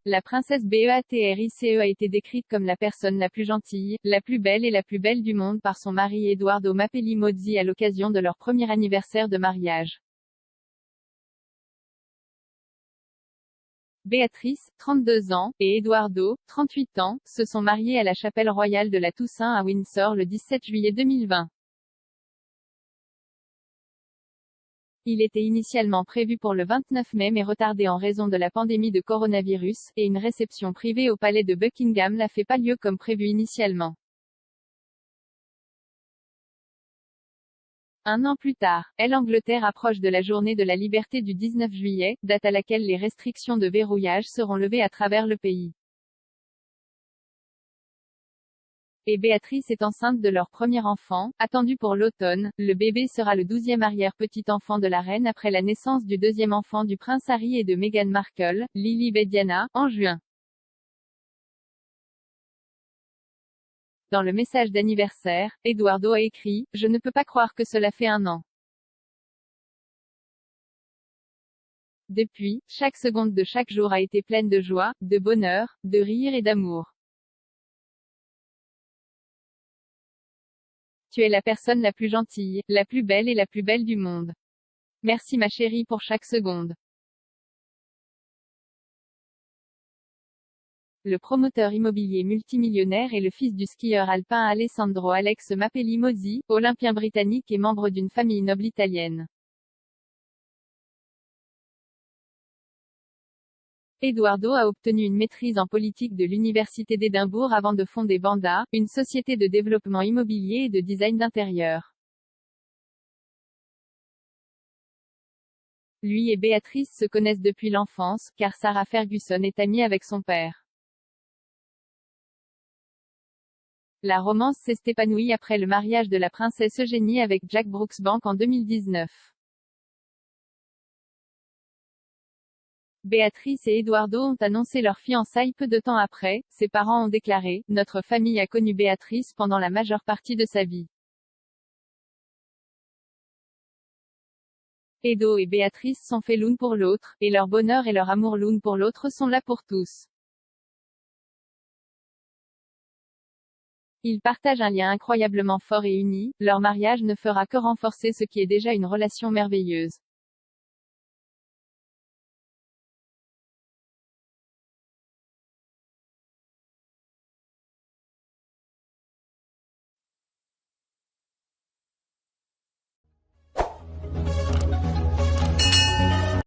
la princesse Beatrice a été décrite comme la personne la plus gentille, la plus belle et la plus belle du monde par son mari Edoardo Mapelli Mozzi à l'occasion de leur premier anniversaire de mariage. Béatrice, 32 ans, et Edoardo, 38 ans, se sont mariés à la chapelle royale de la Toussaint à Windsor le 17 juillet 2020. Il était initialement prévu pour le 29 mai mais retardé en raison de la pandémie de coronavirus, et une réception privée au palais de Buckingham n'a fait pas lieu comme prévu initialement. Un an plus tard, l'Angleterre approche de la journée de la liberté du 19 juillet, date à laquelle les restrictions de verrouillage seront levées à travers le pays. Et Béatrice est enceinte de leur premier enfant, attendu pour l'automne. Le bébé sera le 12e arrière-petit-enfant de la reine après la naissance du deuxième enfant du prince Harry et de Meghan Markle, Lilibet Diana, en juin. Dans le message d'anniversaire, Edoardo a écrit « Je ne peux pas croire que cela fait un an. Depuis, chaque seconde de chaque jour a été pleine de joie, de bonheur, de rire et d'amour. Tu es la personne la plus gentille, la plus belle et la plus belle du monde. Merci ma chérie pour chaque seconde. » Le promoteur immobilier multimillionnaire est le fils du skieur alpin Alessandro Alex Mapelli Mozzi, olympien britannique et membre d'une famille noble italienne. Edoardo a obtenu une maîtrise en politique de l'Université d'Édimbourg avant de fonder Banda, une société de développement immobilier et de design d'intérieur. Lui et Béatrice se connaissent depuis l'enfance, car Sarah Ferguson est amie avec son père. La romance s'est épanouie après le mariage de la princesse Eugénie avec Jack Brooksbank en 2019. Béatrice et Edoardo ont annoncé leur fiançailles peu de temps après. Ses parents ont déclaré « Notre famille a connu Béatrice pendant la majeure partie de sa vie. Edo et Béatrice sont faits l'une pour l'autre, et leur bonheur et leur amour l'une pour l'autre sont là pour tous. Ils partagent un lien incroyablement fort et uni, leur mariage ne fera que renforcer ce qui est déjà une relation merveilleuse.